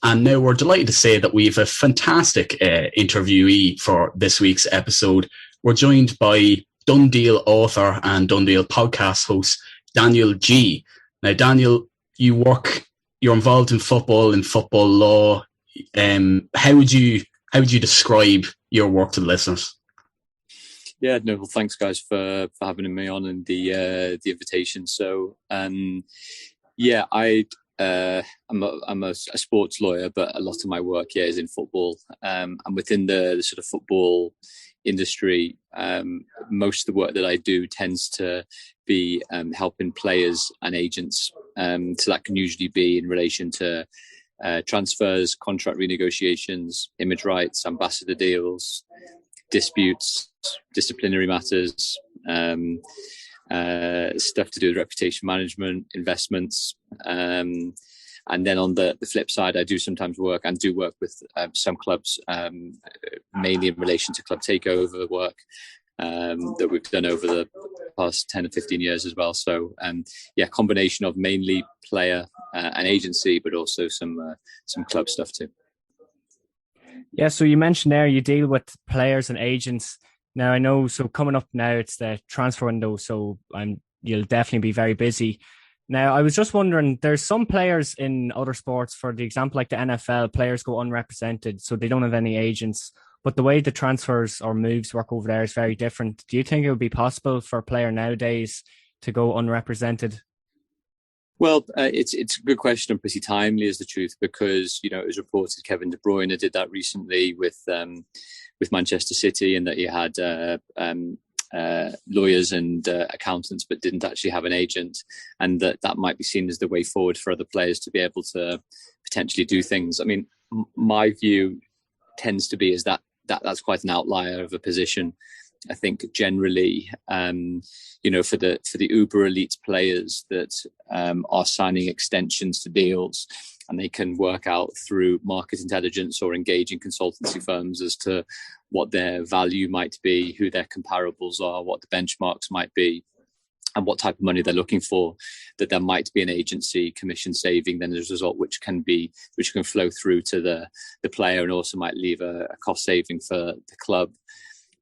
And now we're delighted to say that we have a fantastic interviewee for this week's episode. We're joined by Dundee author and Dundee podcast host, Daniel Geey. Now, Daniel, you're involved in football law. How would you describe your work to the listeners? Yeah, no, well, thanks guys for having me on and the invitation. So, I'm a sports lawyer, but a lot of my work here is in football. And within the sort of football industry, most of the work that I do tends to be helping players and agents. So that can usually be in relation to transfers, contract renegotiations, image rights, ambassador deals, disputes, disciplinary matters, stuff to do with reputation management, investments. And then on the flip side, I do sometimes work with some clubs, mainly in relation to club takeover work that we've done over the past 10 or 15 years as well. So, combination of mainly player and agency, but also some club stuff too. Yeah, so you mentioned there you deal with players and agents. Now, I know, so coming up now, it's the transfer window, so you'll definitely be very busy. Now, I was just wondering, there's some players in other sports, for the example, like the NFL, players go unrepresented, so they don't have any agents. But the way the transfers or moves work over there is very different. Do you think it would be possible for a player nowadays to go unrepresented? Well, it's a good question and pretty timely, is the truth, because it was reported Kevin De Bruyne did that recently with Manchester City, and that he had lawyers and accountants, but didn't actually have an agent, and that might be seen as the way forward for other players to be able to potentially do things. I mean, my view tends to be is that's quite an outlier of a position. I think generally, for the uber elite players that are signing extensions to deals, and they can work out through market intelligence or engage in consultancy firms as to what their value might be, who their comparables are, what the benchmarks might be, and what type of money they're looking for, that there might be an agency commission saving then as a result, which can flow through to the player, and also might leave a cost saving for the club.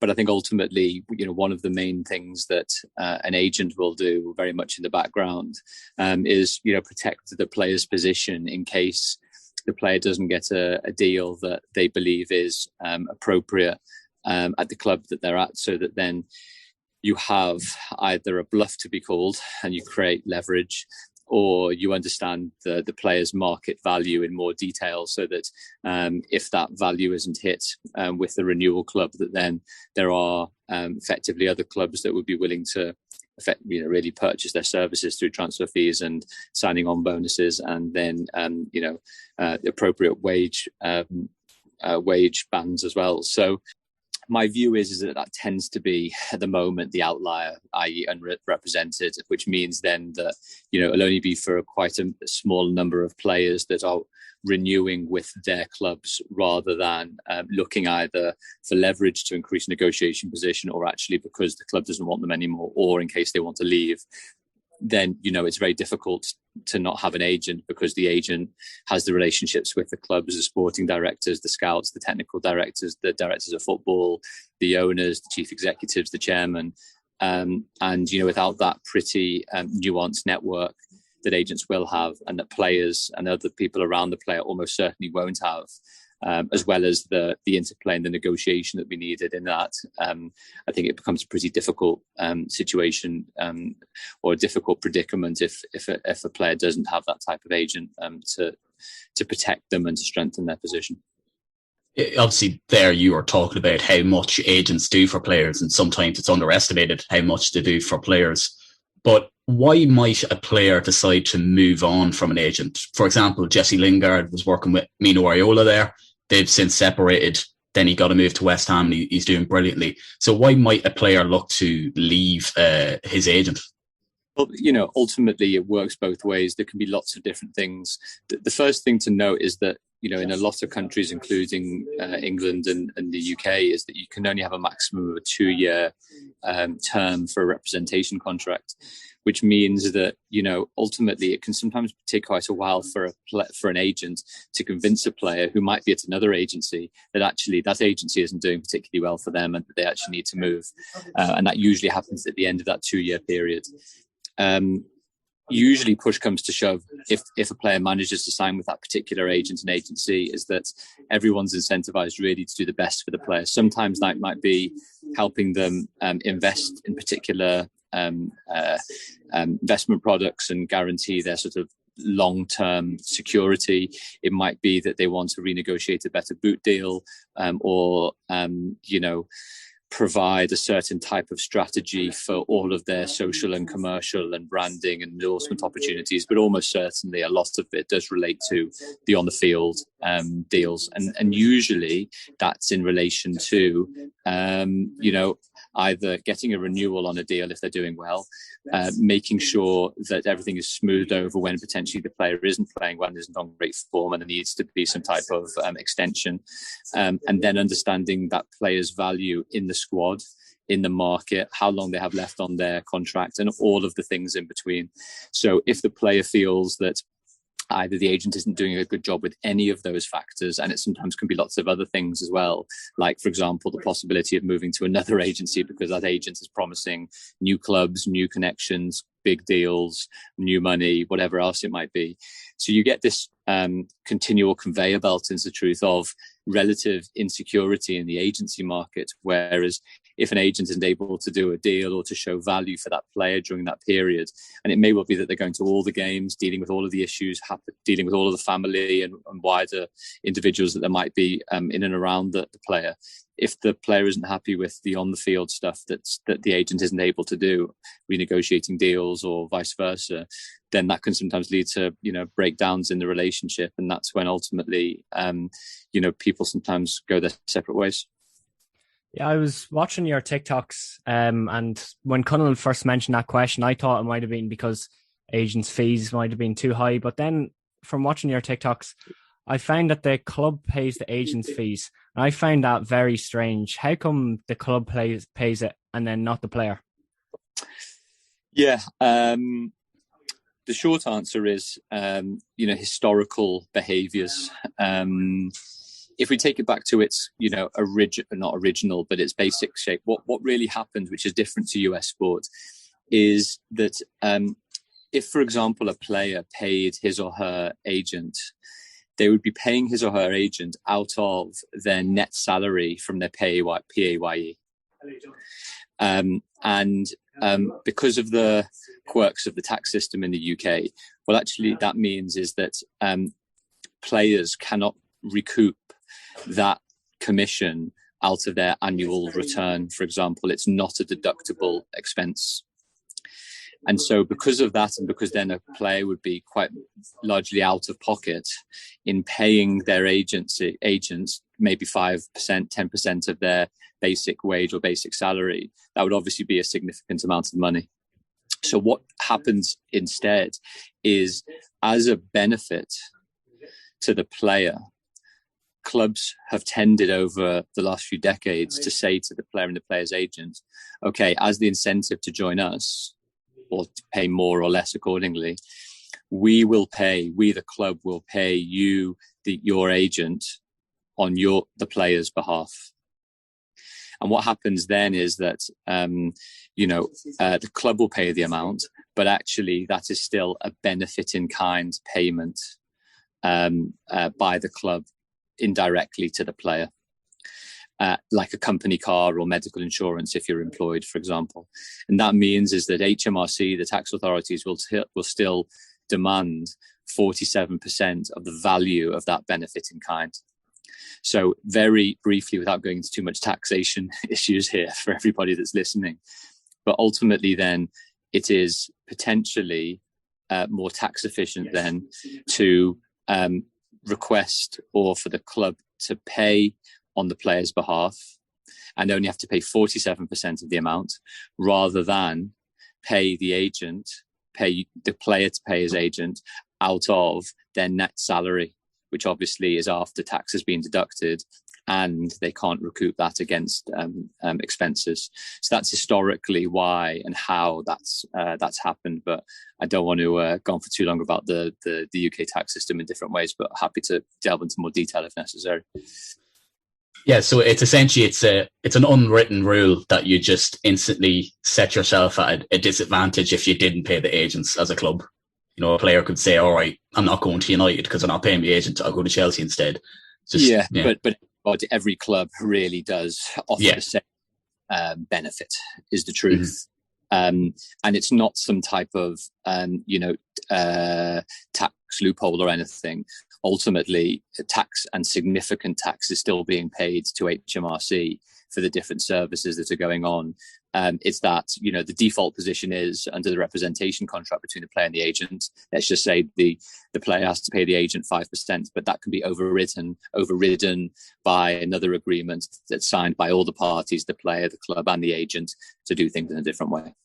But I think ultimately, one of the main things that an agent will do very much in the background is, protect the player's position in case the player doesn't get a deal that they believe is appropriate at the club that they're at, so that then you have either a bluff to be called and you create leverage, or you understand the player's market value in more detail, so that if that value isn't hit with the renewal club, that then there are effectively other clubs that would be willing to really purchase their services through transfer fees and signing on bonuses, and then the appropriate wage bands as well. So my view is that tends to be at the moment the outlier, i.e. unrepresented, which means then that it'll only be for quite a small number of players that are renewing with their clubs, rather than looking either for leverage to increase negotiation position, or actually because the club doesn't want them anymore, or in case they want to leave. Then it's very difficult to not have an agent, because the agent has the relationships with the clubs, the sporting directors, the scouts, the technical directors, the directors of football, the owners, the chief executives, the chairman, and without that pretty nuanced network that agents will have, and that players and other people around the player almost certainly won't have, as well as the interplay and the negotiation that we needed in that. I think it becomes a pretty difficult situation, or a difficult predicament if a player doesn't have that type of agent to protect them and to strengthen their position. Obviously, there you are talking about how much agents do for players, and sometimes it's underestimated how much they do for players. But why might a player decide to move on from an agent? For example, Jesse Lingard was working with Mino Raiola there. They've since separated. Then he got a move to West Ham, and he's doing brilliantly. So why might a player look to leave his agent? Well, ultimately it works both ways. There can be lots of different things. The first thing to note is that, in a lot of countries, including England and the UK, is that you can only have a maximum of a 2-year term for a representation contract, which means that, ultimately it can sometimes take quite a while for an agent to convince a player who might be at another agency that actually that agency isn't doing particularly well for them and that they actually need to move. And that usually happens at the end of that 2-year period. Usually push comes to shove, if a player manages to sign with that particular agent and agency, is that everyone's incentivized really to do the best for the player. Sometimes that might be helping them invest in particular investment products and guarantee their sort of long-term security. It might be that they want to renegotiate a better boot deal, or provide a certain type of strategy for all of their social and commercial and branding and endorsement opportunities, but almost certainly a lot of it does relate to the on the field deals, and usually that's in relation to either getting a renewal on a deal if they're doing well, making sure that everything is smoothed over when potentially the player isn't playing well and isn't on great form and there needs to be some type of extension, and then understanding that player's value in the squad, in the market, how long they have left on their contract, and all of the things in between. So if the player feels that either the agent isn't doing a good job with any of those factors, and it sometimes can be lots of other things as well, like, for example, the possibility of moving to another agency because that agent is promising new clubs, new connections, big deals, new money, whatever else it might be. So you get this continual conveyor belt, into the truth, of relative insecurity in the agency market, whereas if an agent isn't able to do a deal or to show value for that player during that period, and it may well be that they're going to all the games, dealing with all of the issues, dealing with all of the family and wider individuals that there might be in and around the player. If the player isn't happy with the on-the-field stuff that the agent isn't able to do, renegotiating deals or vice versa, then that can sometimes lead to breakdowns in the relationship, and that's when ultimately people sometimes go their separate ways. Yeah, I was watching your TikToks, and when Connell first mentioned that question, I thought it might have been because agents' fees might have been too high. But then from watching your TikToks, I found that the club pays the agent's fees. And I found that very strange. How come the club pays it and then not the player? Yeah, the short answer is, historical behaviours. If we take it back to its, not original, but its basic shape, what really happened, which is different to US sport, is that if, for example, a player paid his or her agent, they would be paying his or her agent out of their net salary from their PAYE. Because of the quirks of the tax system in the UK, well, actually, that means is that players cannot recoup that commission out of their annual return. For example, it's not a deductible expense. And so because of that, and because then a player would be quite largely out of pocket in paying their agents maybe 5%, 10% of their basic wage or basic salary, that would obviously be a significant amount of money. So what happens instead is, as a benefit to the player, clubs have tended over the last few decades to say to the player and the player's agent, okay, as the incentive to join us, or to pay more or less accordingly, we, the club, will pay you, your agent, on the player's behalf. And what happens then is that, the club will pay the amount, but actually that is still a benefit in kind payment by the club indirectly to the player. Like a company car or medical insurance if you're employed, for example. And that means is that HMRC, the tax authorities, will still demand 47% of the value of that benefit in kind. So very briefly, without going into too much taxation issues here for everybody that's listening, but ultimately then it is potentially more tax efficient then to request or for the club to pay on the player's behalf and only have to pay 47% of the amount, rather than pay the player to pay his agent out of their net salary, which obviously is after tax has been deducted, and they can't recoup that against expenses. So that's historically why and how that's happened. But I don't want to go on for too long about the UK tax system in different ways, but happy to delve into more detail if necessary. Yeah, so it's essentially it's an unwritten rule that you just instantly set yourself at a disadvantage if you didn't pay the agents as a club. You know, a player could say, "All right, I'm not going to United because I'm not paying the agent. I'll go to Chelsea instead." Just, but every club really does offer the same benefit, is the truth. And it's not some type of tax loophole or anything. Ultimately, tax and significant tax is still being paid to HMRC for the different services that are going on. It's that, the default position is under the representation contract between the player and the agent. Let's just say the player has to pay the agent 5%, but that can be overridden by another agreement that's signed by all the parties, the player, the club and the agent, to do things in a different way.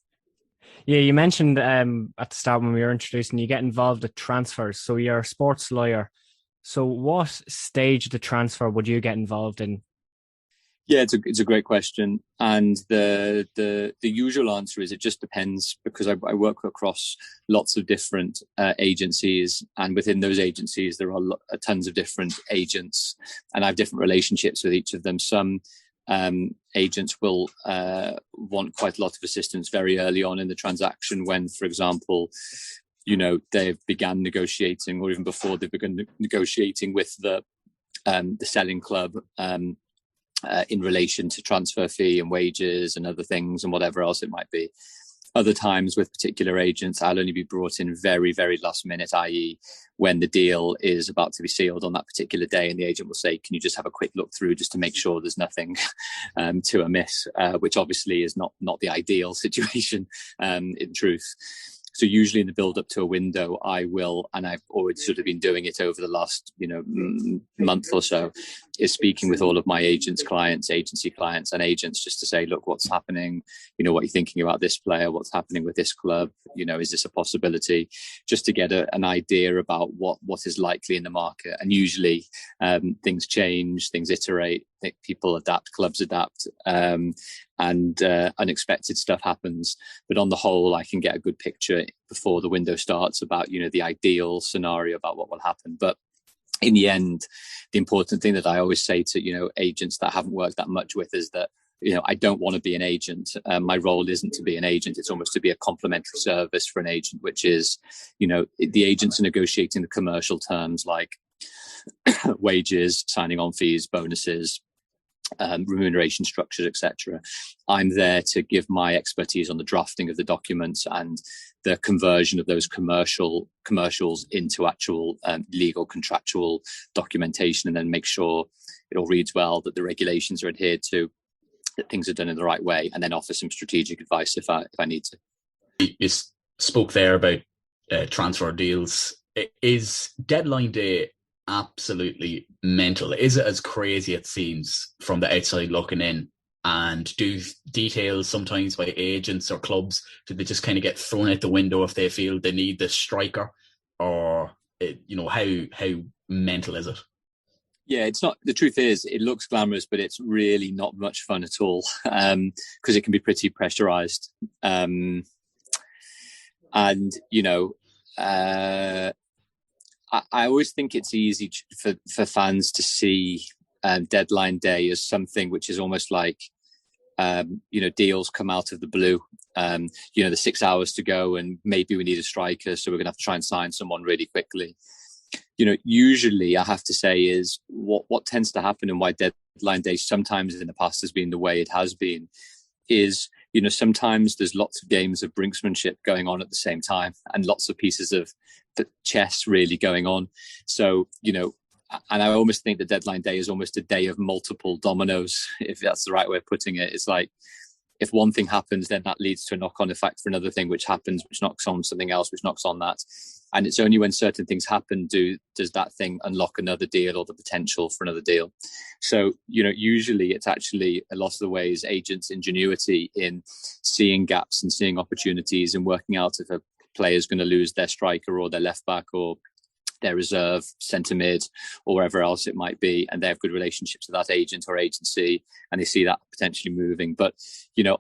Yeah, you mentioned at the start when we were introducing, you get involved with transfers. So you're a sports lawyer. So what stage of the transfer would you get involved in? Yeah, it's a great question, and the usual answer is it just depends, because I work across lots of different agencies, and within those agencies there are tons of different agents, and I have different relationships with each of them. Some agents will want quite a lot of assistance very early on in the transaction when, for example, they've began negotiating, or even before they've begun negotiating with the selling club in relation to transfer fee and wages and other things and whatever else it might be. Other times with particular agents, I'll only be brought in very, very last minute, i.e. when the deal is about to be sealed on that particular day, and the agent will say, can you just have a quick look through just to make sure there's nothing too amiss, which obviously is not the ideal situation in truth. So usually in the build up to a window, I will, and I've already sort of been doing it over the last, month or so, is speaking with all of my agents, clients, agency clients and agents, just to say, look, what's happening? What are you thinking about this player? What's happening with this club? Is this a possibility? Just to get an idea about what is likely in the market. And usually things change, things iterate, people adapt, clubs adapt, and unexpected stuff happens. But on the whole, I can get a good picture before the window starts about, the ideal scenario about what will happen. But in the end, the important thing that I always say to, agents that I haven't worked that much with is that, I don't want to be an agent. My role isn't to be an agent. It's almost to be a complementary service for an agent, which is, the agents are negotiating the commercial terms like wages, signing on fees, bonuses, remuneration structures, etc. I'm there to give my expertise on the drafting of the documents and the conversion of those commercials into actual legal contractual documentation, and then make sure it all reads well, that the regulations are adhered to, that things are done in the right way, and then offer some strategic advice if I need to. You spoke there about transfer deals. Is deadline day absolutely mental? Is it as crazy it seems from the outside looking in? And do details sometimes by agents or clubs, do they just kind of get thrown out the window if they feel they need this striker? Or, how mental is it? Yeah, it's not. The truth is, it looks glamorous, but it's really not much fun at all, because it can be pretty pressurized. I always think it's easy for fans to see deadline day as something which is almost like, deals come out of the blue. The 6 hours to go and maybe we need a striker, so we're going to have to try and sign someone really quickly. Usually I have to say is what tends to happen, and why deadline day sometimes in the past has been the way it has been, is, sometimes there's lots of games of brinksmanship going on at the same time, and lots of pieces of the chess really going on. So, and I almost think the deadline day is almost a day of multiple dominoes, if that's the right way of putting it. It's like, if one thing happens, then that leads to a knock-on effect for another thing, which happens, which knocks on something else, which knocks on that. And it's only when certain things happen does that thing unlock another deal or the potential for another deal. So, usually it's actually a lot of the ways agents' ingenuity in seeing gaps and seeing opportunities and working out if a player is going to lose their striker or their left back or their reserve, centre mid, or wherever else it might be, and they have good relationships with that agent or agency, and they see that potentially moving. But,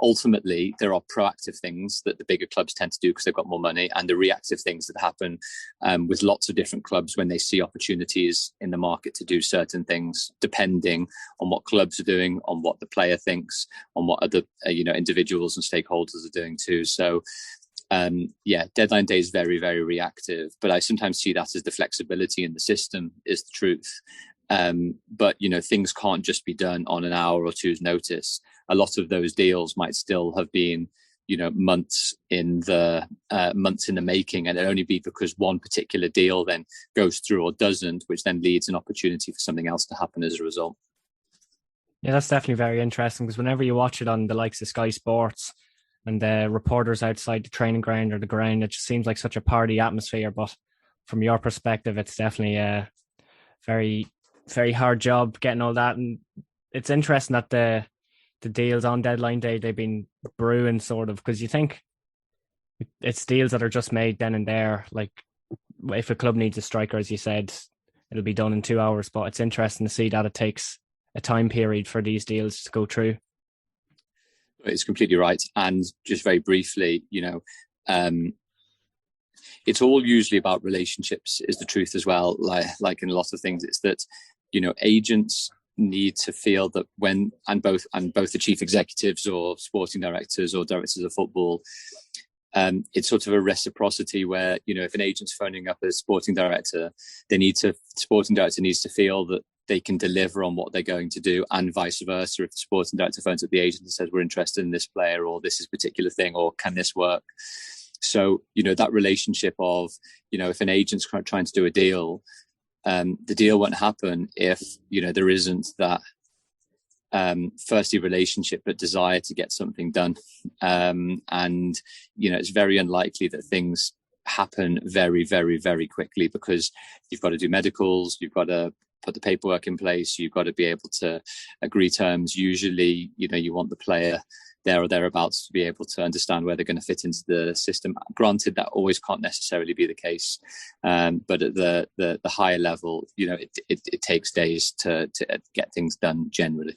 ultimately, there are proactive things that the bigger clubs tend to do because they've got more money, and the reactive things that happen with lots of different clubs when they see opportunities in the market to do certain things, depending on what clubs are doing, on what the player thinks, on what other individuals and stakeholders are doing too. So deadline day is very, very reactive, but I sometimes see that as the flexibility in the system is the truth. But things can't just be done on an hour or two's notice. A lot of those deals might still have been months in the making, and it only be because one particular deal then goes through or doesn't, which then leads an opportunity for something else to happen as a result. Yeah, that's definitely very interesting, because whenever you watch it on the likes of Sky Sports and the reporters outside the training ground or the ground, it just seems like such a party atmosphere. But from your perspective, it's definitely a very, very hard job getting all that. And it's interesting that the deals on deadline day, they've been brewing sort of, because you think it's deals that are just made then and there. Like if a club needs a striker, as you said, it'll be done in 2 hours. But it's interesting to see that it takes a time period for these deals to go through. It's completely right. And just very briefly, it's all usually about relationships is the truth as well. Like in a lot of things, it's that, agents need to feel that both the chief executives or sporting directors or directors of football, it's sort of a reciprocity where, if an agent's phoning up a sporting director, sporting director needs to feel that they can deliver on what they're going to do, and vice versa. If the sporting director phones up the agent and says, we're interested in this player, or this is a particular thing, or can this work? So, that relationship of, if an agent's trying to do a deal, the deal won't happen if, there isn't that, firstly, relationship, but desire to get something done. And, it's very unlikely that things happen very, very, very quickly, because you've got to do medicals, you've got to put the paperwork in place, you've got to be able to agree terms. Usually, you want the player there or thereabouts to be able to understand where they're going to fit into the system. Granted, that always can't necessarily be the case, but at the higher level, it takes days to get things done generally.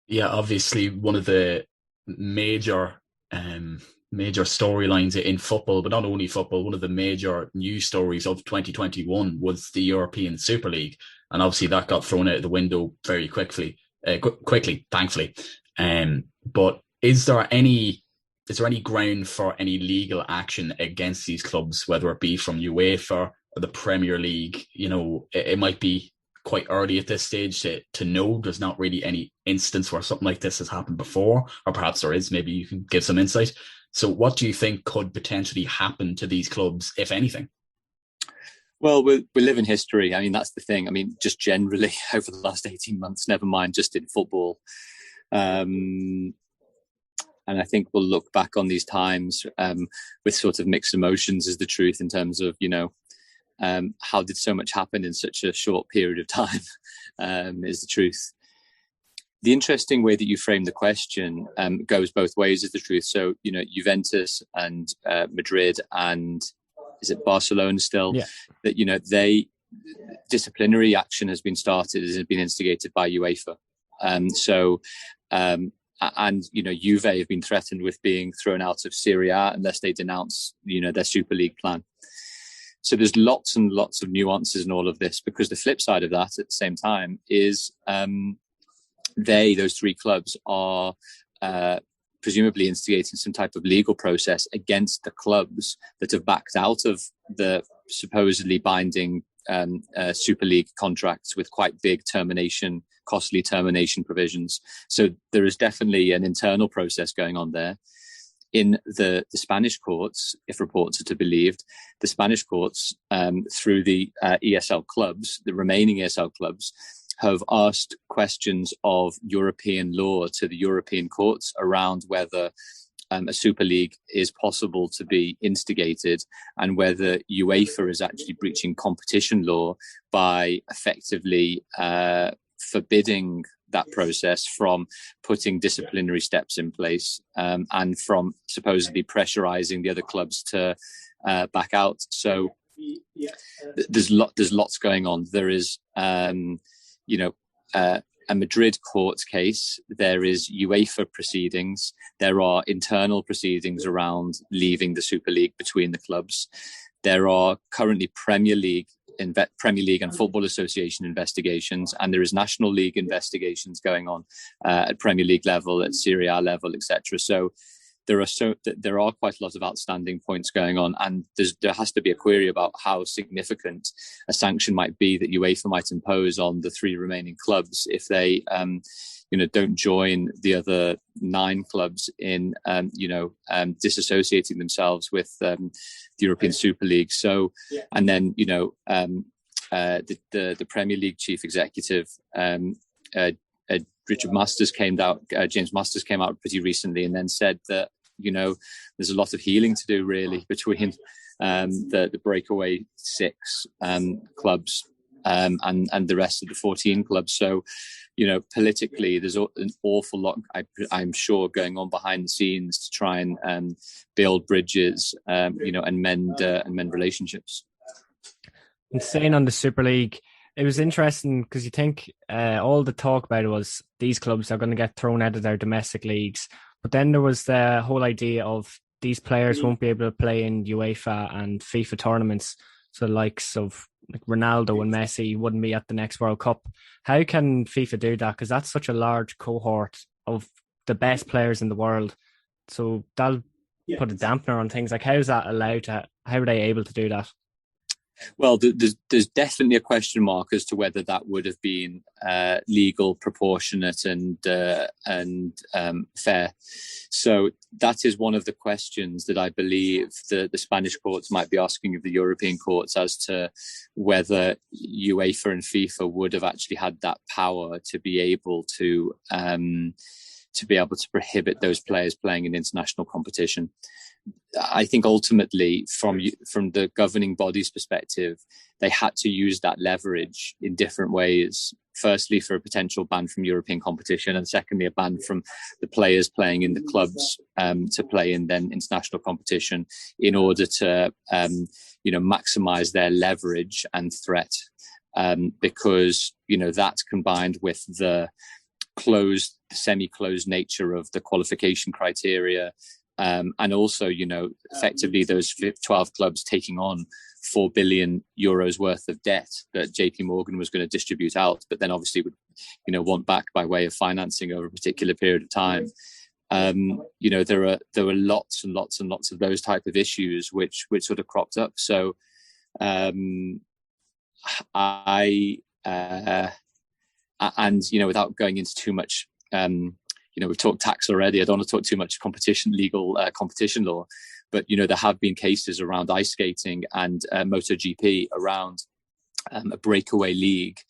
Yeah, obviously one of the major storylines in football, but not only football, one of the major news stories of 2021 was the European Super League, and obviously that got thrown out of the window very quickly, thankfully. But is there any ground for any legal action against these clubs, whether it be from UEFA or the Premier League? It might be quite early at this stage to know. There's not really any instance where something like this has happened before, or perhaps there is. Maybe you can give some insight. So what do you think could potentially happen to these clubs, if anything? Well, we live in history. I mean, that's the thing. I mean, just generally over the last 18 months, never mind just in football. And I think we'll look back on these times with sort of mixed emotions, is the truth, in terms of, how did so much happen in such a short period of time, is the truth. The interesting way that you frame the question goes both ways, is the truth. So, Juventus and Madrid and is it Barcelona still? Yeah. That, disciplinary action has been started, has been instigated by UEFA. Juve have been threatened with being thrown out of Serie A unless they denounce, their Super League plan. So there's lots and lots of nuances in all of this, because the flip side of that at the same time is those three clubs are presumably instigating some type of legal process against the clubs that have backed out of the supposedly binding Super League contracts with quite big costly termination provisions. So there is definitely an internal process going on there. In the Spanish courts, if reports are to be believed, the Spanish courts, through the ESL clubs, the remaining ESL clubs, have asked questions of European law to the European courts around whether a Super League is possible to be instigated, and whether UEFA is actually breaching competition law by effectively forbidding that process from putting disciplinary steps in place, and from supposedly pressurizing the other clubs to back out. So, There's lots going on. There is, a Madrid court case. There is UEFA proceedings. There are internal proceedings around leaving the Super League between the clubs. There are currently Premier League and Football Association investigations, and there is National League investigations going on at Premier League level, at Serie A level, etc. So there are quite a lot of outstanding points going on, and there has to be a query about how significant a sanction might be that UEFA might impose on the 3 remaining clubs if they don't join the other 9 clubs in disassociating themselves with the European Super League. So, and then the Premier League chief executive, James Masters came out pretty recently and then said that there's a lot of healing to do really between the breakaway 6 clubs and the rest of the 14 clubs. So politically there's an awful lot I'm sure going on behind the scenes to try and build bridges and mend relationships. And staying on the Super League, it was interesting because you think all the talk about it was these clubs are going to get thrown out of their domestic leagues. But then there was the whole idea of these players won't be able to play in UEFA and FIFA tournaments. So the likes of Ronaldo and Messi wouldn't be at the next World Cup. How can FIFA do that? Because that's such a large cohort of the best players in the world. So that'll put a dampener on things. Like, how is that allowed to, how are they able to do that? Well, there's definitely a question mark as to whether that would have been legal, proportionate, and fair. So that is one of the questions that I believe the Spanish courts might be asking of the European courts as to whether UEFA and FIFA would have actually had that power to be able to prohibit those players playing in international competition. I think ultimately, from the governing body's perspective, they had to use that leverage in different ways. Firstly, for a potential ban from European competition, and secondly, a ban from the players playing in the clubs to play in then international competition, in order to maximise their leverage and threat. Because that's combined with the semi-closed nature of the qualification criteria. And also, effectively those 12 clubs taking on €4 billion worth of debt that JP Morgan was going to distribute out, but then obviously would, want back by way of financing over a particular period of time. There were lots and lots and lots of those type of issues which sort of cropped up. So, without going into too much, we've talked tax already. I don't want to talk too much competition law, but there have been cases around ice skating and MotoGP around a breakaway league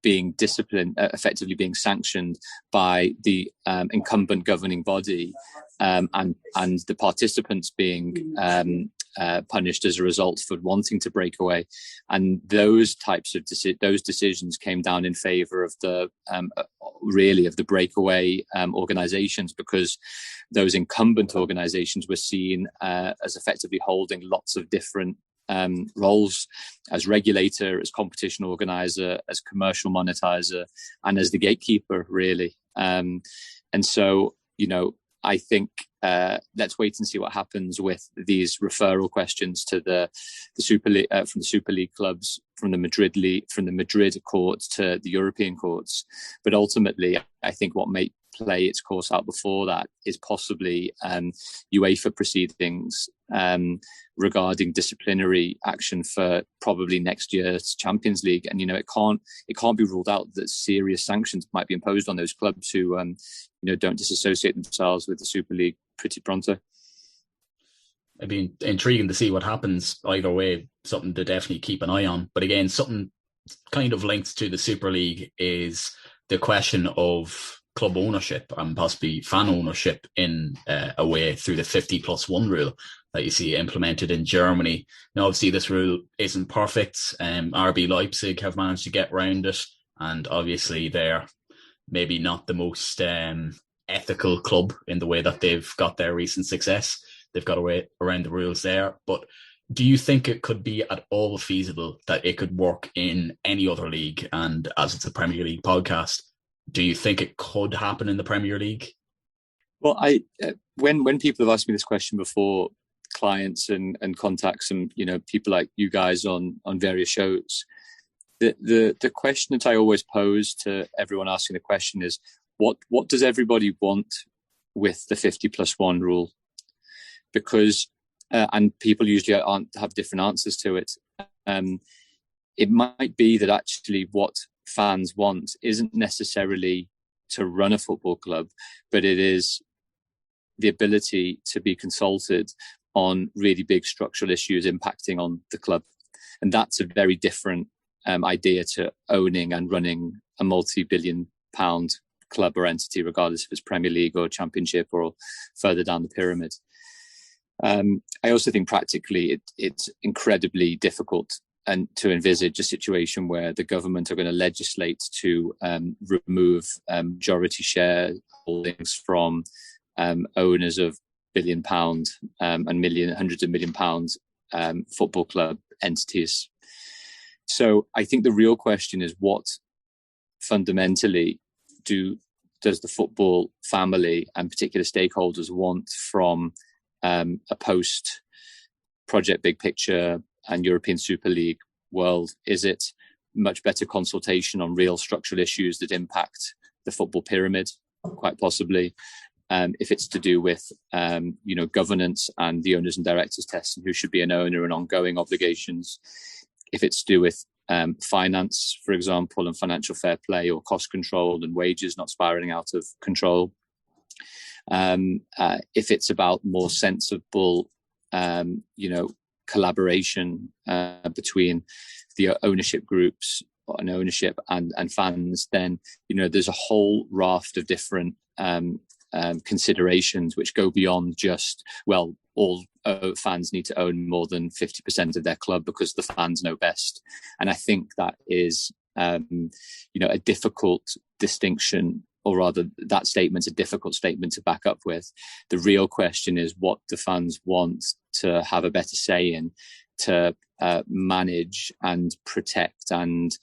being disciplined, effectively being sanctioned by the incumbent governing body, and the participants being punished as a result for wanting to break away. And those types of those decisions came down in favour of the breakaway organisations, because those incumbent organisations were seen as effectively holding lots of different roles, as regulator, as competition organizer, as commercial monetizer, and as the gatekeeper, really. And so, I think let's wait and see what happens with these referral questions to the Super League, from the Super League clubs, from the Madrid courts to the European courts. But ultimately, I think what may play its course out before that is possibly UEFA proceedings regarding disciplinary action for probably next year's Champions League. And it can't be ruled out that serious sanctions might be imposed on those clubs who don't disassociate themselves with the Super League pretty pronto. It'd be intriguing to see what happens either way. Something to definitely keep an eye on. But again, something kind of linked to the Super League is the question of club ownership and possibly fan ownership in a way through the 50+1 rule that you see implemented in Germany. Now, obviously, this rule isn't perfect. RB Leipzig have managed to get around it, and obviously they're maybe not the most ethical club in the way that they've got their recent success. They've got away around the rules there. But Do you think it could be at all feasible that it could work in any other league? And as it's a Premier League podcast, do you think it could happen in the Premier League? Well, when people have asked me this question before, clients and contacts and people like you guys on various shows, the question that I always pose to everyone asking the question is, what does everybody want with the 50+1 rule? Because and people usually have different answers to it. It might be that actually what fans want isn't necessarily to run a football club, but it is the ability to be consulted on really big structural issues impacting on the club. And that's a very different idea to owning and running a multi-billion pound club or entity, regardless if it's Premier League or Championship or further down the pyramid. I also think practically it's incredibly difficult and to envisage a situation where the government are going to legislate to remove majority share holdings from owners of £1 billion and hundreds of £1 million football club entities. So I think the real question is, what fundamentally does the football family and particular stakeholders want from a post Project Big Picture and European Super League world? Is it much better consultation on real structural issues that impact the football pyramid? Quite possibly. If it's to do with governance and the owners and directors test and who should be an owner and ongoing obligations. If it's to do with finance, for example, and financial fair play or cost control and wages not spiraling out of control. If it's about more sensible, collaboration between the ownership groups and ownership and fans, then there's a whole raft of different considerations which go beyond just, well, all fans need to own more than 50% of their club because the fans know best. And I think that is a difficult distinction, or rather that statement's a difficult statement to back up with. The real question is, what do fans want to have a better say in, to manage and protect and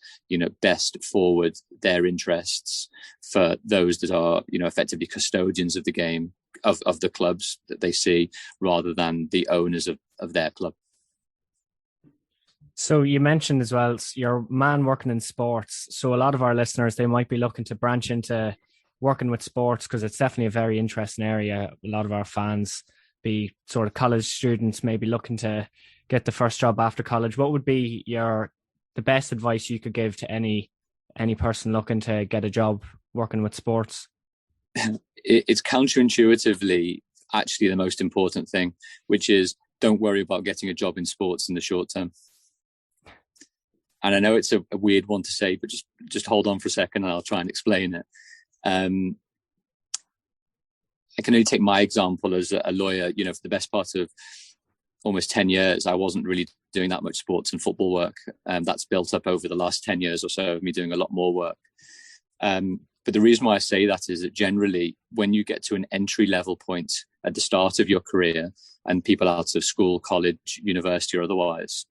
best forward their interests for those that are effectively custodians of the game, of the clubs that they see, rather than the owners of their club. So you mentioned as well, you're a man working in sports. So a lot of our listeners, they might be looking to branch into working with sports because it's definitely a very interesting area. A lot of our fans be sort of college students, maybe looking to get the first job after college. What would be the best advice you could give to any person looking to get a job working with sports? It's counterintuitively actually the most important thing, which is don't worry about getting a job in sports in the short term. And I know it's a weird one to say, but just hold on for a second and I'll try and explain it. I can only take my example as a lawyer. For the best part of almost 10 years, I wasn't really doing that much sports and football work. That's built up over the last 10 years or so of me doing a lot more work. But the reason why I say that is that generally when you get to an entry level point at the start of your career, and people out of school, college, university or otherwise,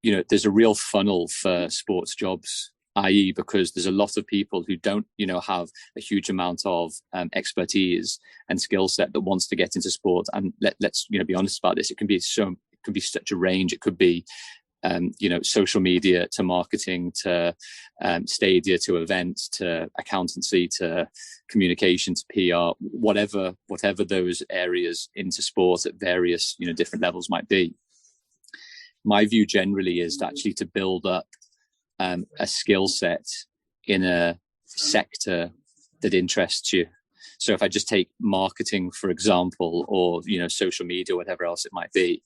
there's a real funnel for sports jobs, i.e. because there's a lot of people who don't, have a huge amount of expertise and skill set that wants to get into sport. And let's be honest about this. It can be such a range. It could be, social media to marketing to stadia to events to accountancy to communication to PR, whatever those areas into sport at various different levels might be. My view generally is actually to build up a skill set in a sector that interests you. So if I just take marketing, for example, or, social media, whatever else it might be,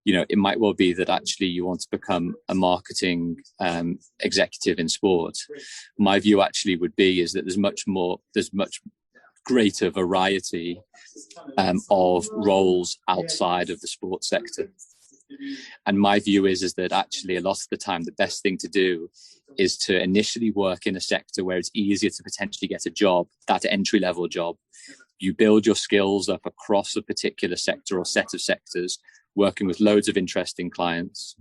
it might well be that actually you want to become a marketing executive in sport. My view actually would be is that there's much greater variety of roles outside of the sports sector. And my view is that actually a lot of the time, the best thing to do is to initially work in a sector where it's easier to potentially get a job, that entry level job. You build your skills up across a particular sector or set of sectors working with loads of interesting clients.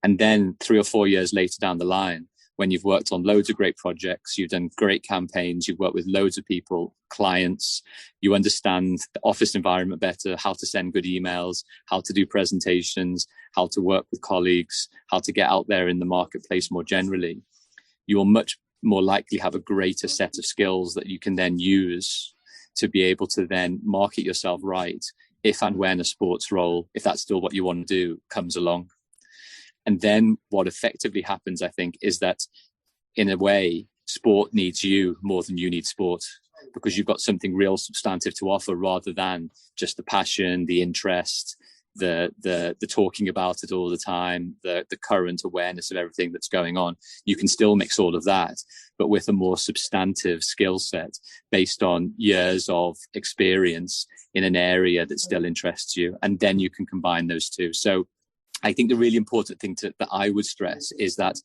And then 3 or 4 years later down the line, when you've worked on loads of great projects, you've done great campaigns, you've worked with loads of people, clients, you understand the office environment better, how to send good emails, how to do presentations, how to work with colleagues, how to get out there in the marketplace more generally, you'll much more likely have a greater set of skills that you can then use to be able to then market yourself right if and when a sports role, if that's still what you want to do, comes along. And then what effectively happens, I think, is that in a way, sport needs you more than you need sport, because you've got something real substantive to offer rather than just the passion, the interest, the talking about it all the time, the current awareness of everything that's going on. You can still mix all of that, but with a more substantive skill set based on years of experience in an area that still interests you. And then you can combine those two. So I think the really important thing that I would stress is that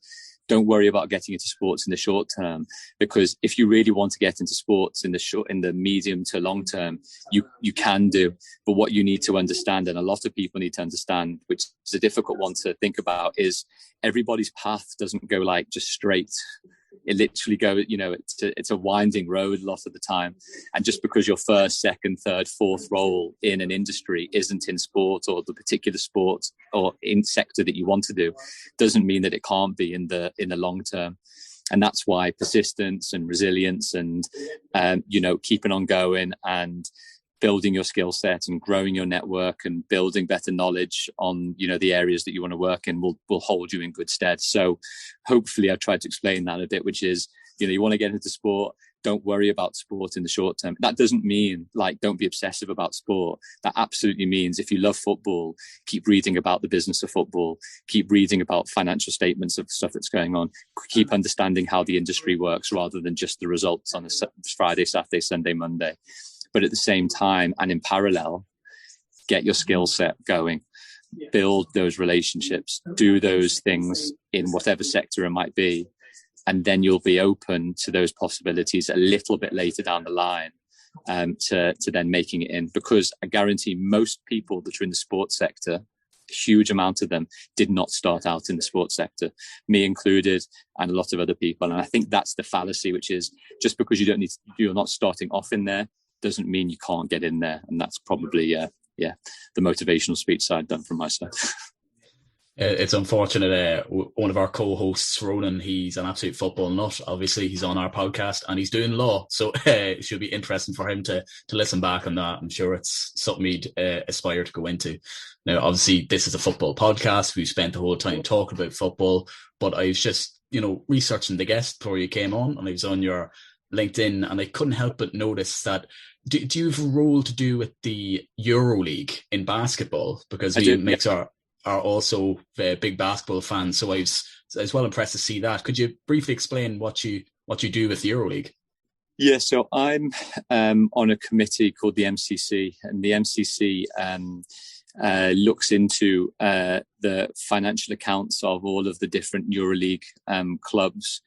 don't worry about getting into sports in the short term, because if you really want to get into sports in the medium to long term, you can do. But what you need to understand, and a lot of people need to understand, which is a difficult one to think about, is everybody's path doesn't go like just straight. It literally goes, it's a winding road a lot of the time. And just because your first, second, third, fourth role in an industry isn't in sport or the particular sport or in sector that you want to do, doesn't mean that it can't be in the long term. And that's why persistence and resilience and, keeping on going and building your skill set and growing your network and building better knowledge on, the areas that you want to work in will hold you in good stead. So hopefully I tried to explain that a bit, which is, you want to get into sport, don't worry about sport in the short term. That doesn't mean don't be obsessive about sport. That absolutely means if you love football, keep reading about the business of football, keep reading about financial statements of stuff that's going on, keep understanding how the industry works rather than just the results on a Friday, Saturday, Sunday, Monday. But at the same time and in parallel, get your skill set going, build those relationships, do those things in whatever sector it might be. And then you'll be open to those possibilities a little bit later down the line to then making it in. Because I guarantee most people that are in the sports sector, a huge amount of them did not start out in the sports sector, me included, and a lot of other people. And I think that's the fallacy, which is just because you're not starting off in there, doesn't mean you can't get in there. And that's probably the motivational speech side done from my side. It's unfortunate. One of our co-hosts, Ronan, he's an absolute football nut. Obviously, he's on our podcast and he's doing law, so it should be interesting for him to listen back on that. I'm sure it's something he'd aspire to go into. Now, obviously, this is a football podcast. We've spent the whole time talking about football, but I was just, researching the guest before you came on, and I was on your LinkedIn, and I couldn't help but notice that. Do you have a role to do with the Euroleague in basketball? Because we mates are also big basketball fans, so I was well impressed to see that. Could you briefly explain what you do with the Euroleague? Yeah, so I'm on a committee called the MCC, and the MCC looks into the financial accounts of all of the different Euroleague clubs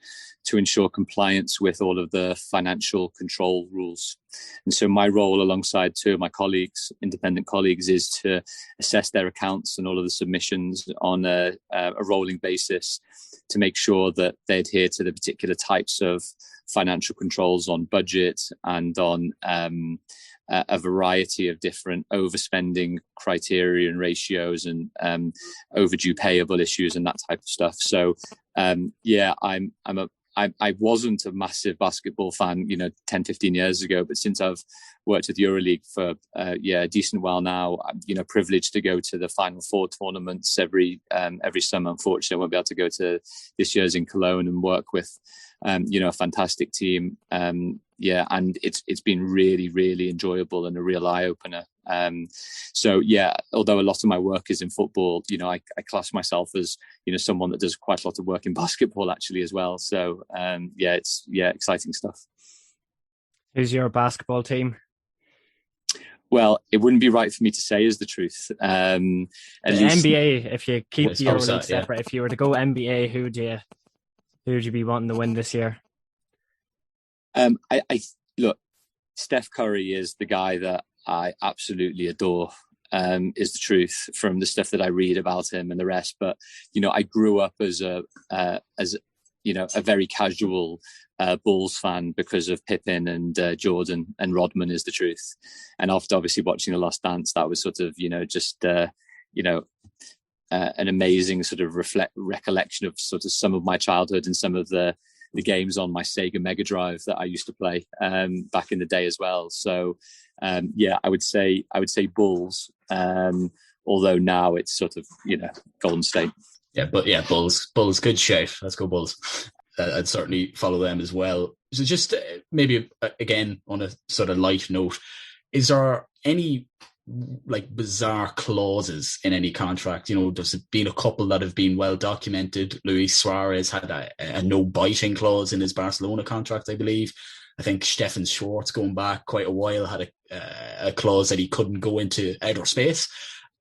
to ensure compliance with all of the financial control rules. And so my role alongside two of my colleagues, independent colleagues, is to assess their accounts and all of the submissions on a rolling basis to make sure that they adhere to the particular types of financial controls on budget and on a variety of different overspending criteria and ratios and overdue payable issues and that type of stuff. So I wasn't a massive basketball fan, 10, 15 years ago, but since I've worked with Euroleague for a decent while now, I'm, privileged to go to the Final Four tournaments every summer. Unfortunately, I won't be able to go to this year's in Cologne and work with, a fantastic team. And it's been really, really enjoyable and a real eye opener. Although a lot of my work is in football, I class myself as, someone that does quite a lot of work in basketball actually as well. So, it's exciting stuff. Who's your basketball team? Well, it wouldn't be right for me to say is the truth. At least NBA, if you keep the Euroleague separate, if you were to go NBA, who'd you be wanting to win this year? Look, Steph Curry is the guy that I absolutely adore. is the truth from the stuff that I read about him and the rest. But I grew up as a very casual Bulls fan because of Pippen and Jordan, and Rodman is the truth. And after obviously watching The Last Dance, that was sort of an amazing sort of recollection of sort of some of my childhood and some of the games on my Sega Mega Drive that I used to play back in the day as well. So I would say Bulls, although now it's sort of Golden State. Bulls, good shout. Let's go Bulls. I'd certainly follow them as well. So just maybe again on a sort of light note, is there any like bizarre clauses in any contract? There's been a couple that have been well documented. Luis Suarez had a no biting clause in his Barcelona contract, I believe. I think Stefan Schwartz, going back quite a while, had a clause that he couldn't go into outer space.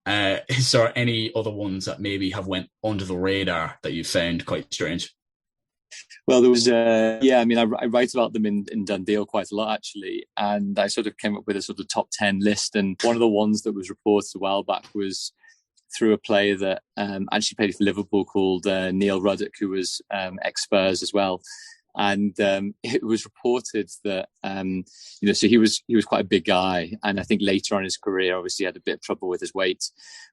Is there any other ones that maybe have went under the radar that you found quite strange? Well, there was, I write about them in Done Deal quite a lot, actually. And I sort of came up with a sort of top 10 list. And one of the ones that was reported a while back was through a player that actually played for Liverpool called Neil Ruddock, who was ex-Spurs as well. And it was reported that, so he was quite a big guy. And I think later on in his career, obviously had a bit of trouble with his weight.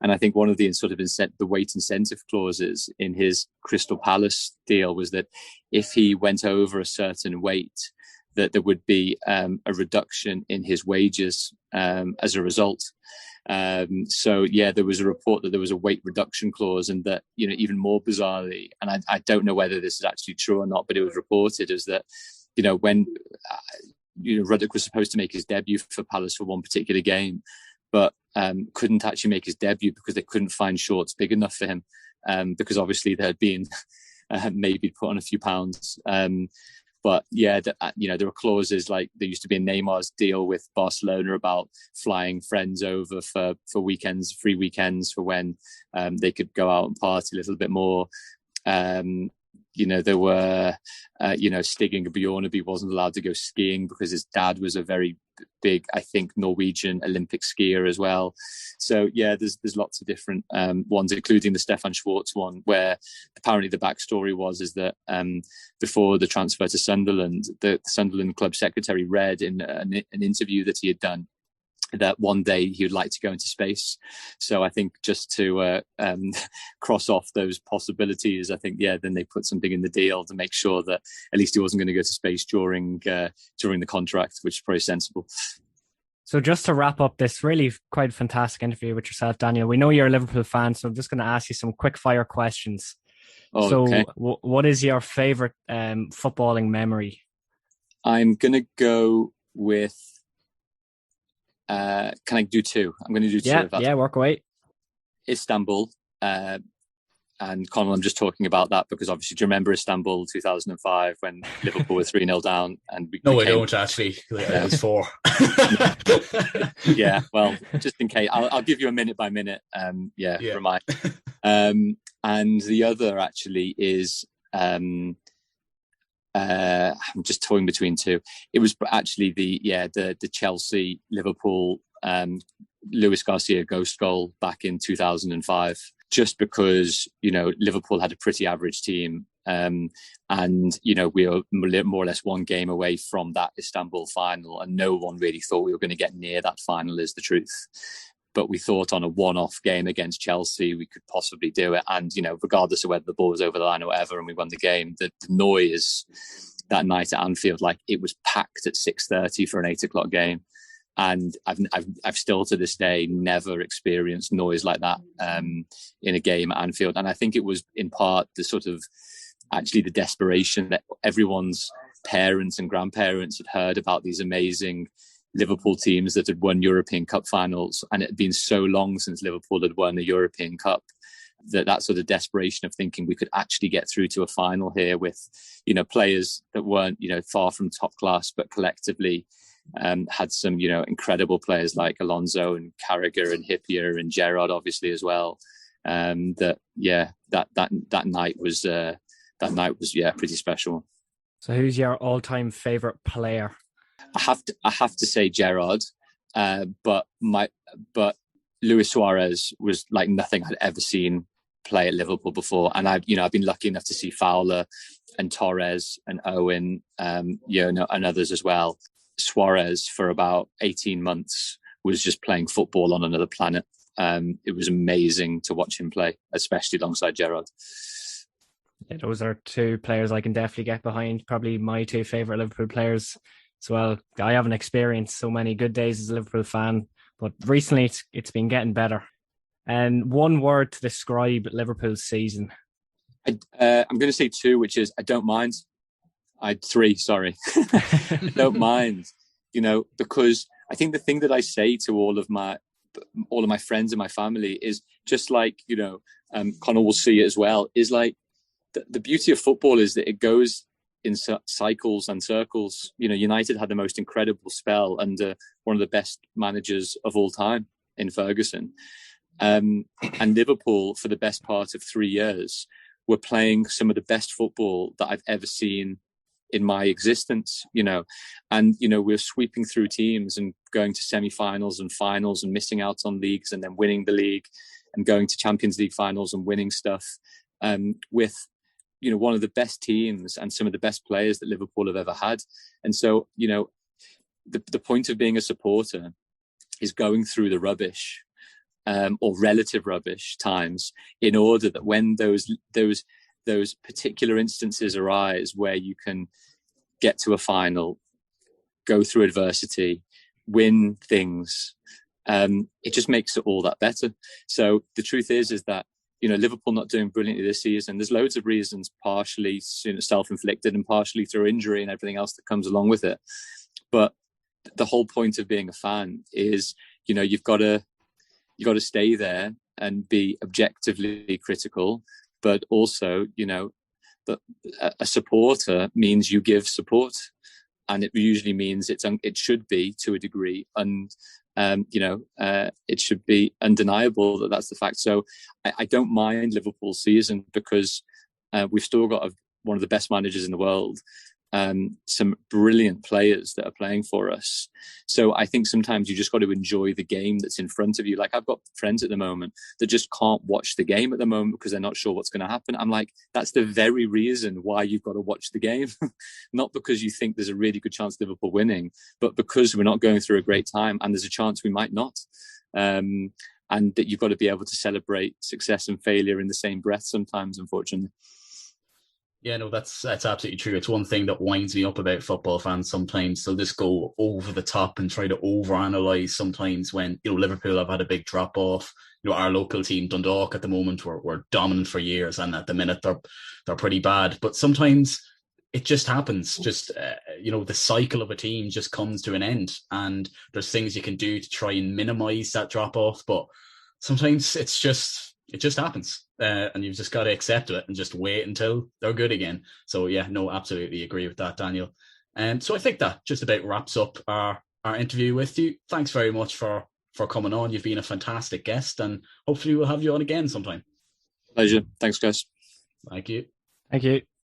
And I think one of the sort of the weight incentive clauses in his Crystal Palace deal was that if he went over a certain weight, that there would be a reduction in his wages as a result. There was a report that there was a weight reduction clause, and that, even more bizarrely, and I don't know whether this is actually true or not, but it was reported as that, when Ruddock was supposed to make his debut for Palace for one particular game, but couldn't actually make his debut because they couldn't find shorts big enough for him, because obviously there had been maybe put on a few pounds. But there were clauses like there used to be in Neymar's deal with Barcelona about flying friends over for weekends, free weekends for when they could go out and party a little bit more. There were, Stig Inge Bjorneby wasn't allowed to go skiing because his dad was a very big, I think, Norwegian Olympic skier as well. So, there's lots of different ones, including the Stefan Schwartz one, where apparently the backstory is that before the transfer to Sunderland, the Sunderland club secretary read in an interview that he had done that one day he would like to go into space. So I think just to cross off those possibilities, I think, then they put something in the deal to make sure that at least he wasn't going to go to space during the contract, which is pretty sensible. So just to wrap up this really quite fantastic interview with yourself, Daniel, we know you're a Liverpool fan, so I'm just going to ask you some quick fire questions. Okay. So what is your favourite footballing memory? I'm going to go with can I do two? I'm going to do two. Yeah, work away. Istanbul. And Conor, I'm just talking about that because obviously, do you remember Istanbul 2005 when Liverpool were 3-0 down? And I don't actually. It was 4. Yeah, well, just in case, I'll give you a minute by minute. Remind. And the other actually is I'm just toying between two. It was actually the Chelsea Liverpool Luis Garcia ghost goal back in 2005. Just because Liverpool had a pretty average team, and we were more or less one game away from that Istanbul final, and no one really thought we were going to get near that final, is the truth. But we thought on a one-off game against Chelsea we could possibly do it, and regardless of whether the ball was over the line or whatever, and we won the game. The noise that night at Anfield, like, it was packed at 6:30 for an 8:00 game. And I've still to this day never experienced noise like that in a game at Anfield. And I think it was in part the sort of actually the desperation that everyone's parents and grandparents had heard about these amazing Liverpool teams that had won European Cup finals. And it had been so long since Liverpool had won a European Cup that sort of desperation of thinking we could actually get through to a final here with, players that weren't, far from top class, but collectively had some, incredible players like Alonso and Carragher and Hippier and Gerrard, obviously, as well. That night was pretty special. So, who's your all-time favorite player? I have to say Gerrard, but Luis Suarez was like nothing I'd ever seen play at Liverpool before, and I've been lucky enough to see Fowler and Torres and Owen, and others as well. Suarez for about 18 months was just playing football on another planet. It was amazing to watch him play, especially alongside Gerrard. Yeah, those are two players I can definitely get behind. Probably my two favourite Liverpool players as well. I haven't experienced so many good days as a Liverpool fan, but recently it's been getting better. And one word to describe Liverpool's season. I'm going to say two, which is I don't mind. Three, sorry. I don't mind, because I think the thing that I say to all of my friends and my family is just like, Connor will see it as well, is like the beauty of football is that it goes in cycles and circles. United had the most incredible spell under one of the best managers of all time in Ferguson. And Liverpool, for the best part of 3 years, were playing some of the best football that I've ever seen in my existence, and, we're sweeping through teams and going to semi-finals and finals and missing out on leagues and then winning the league and going to Champions League finals and winning stuff with, one of the best teams and some of the best players that Liverpool have ever had. And so, the point of being a supporter is going through the rubbish or relative rubbish times in order that when those particular instances arise where you can get to a final, go through adversity, win things, it just makes it all that better. So the truth is that, Liverpool not doing brilliantly this season, there's loads of reasons, partially self-inflicted and partially through injury and everything else that comes along with it. But the whole point of being a fan is, you've got to stay there and be objectively critical, but also, that a supporter means you give support, and it usually means it should be to a degree, and it should be undeniable that that's the fact. So I don't mind Liverpool's season because we've still got one of the best managers in the world. Some brilliant players that are playing for us. So I think sometimes you just got to enjoy the game that's in front of you. Like I've got friends at the moment that just can't watch the game at the moment because they're not sure what's going to happen. I'm like, that's the very reason why you've got to watch the game. Not because you think there's a really good chance of Liverpool winning, but because we're not going through a great time and there's a chance we might not. And that you've got to be able to celebrate success and failure in the same breath sometimes, unfortunately. Yeah, no, that's absolutely true. It's one thing that winds me up about football fans sometimes. They'll just go over the top and try to overanalyze sometimes when, Liverpool have had a big drop off. Our local team, Dundalk, at the moment, were dominant for years, and at the minute they're pretty bad. But sometimes it just happens. Just, the cycle of a team just comes to an end, and there's things you can do to try and minimize that drop off. But sometimes it just happens. And you've just got to accept it and just wait until they're good again. So yeah, no, absolutely agree with that, Daniel. So I think that just about wraps up our interview with you. Thanks very much for coming on. You've been a fantastic guest, and hopefully we'll have you on again sometime. Pleasure. Thanks, guys. Thank you. Thank you.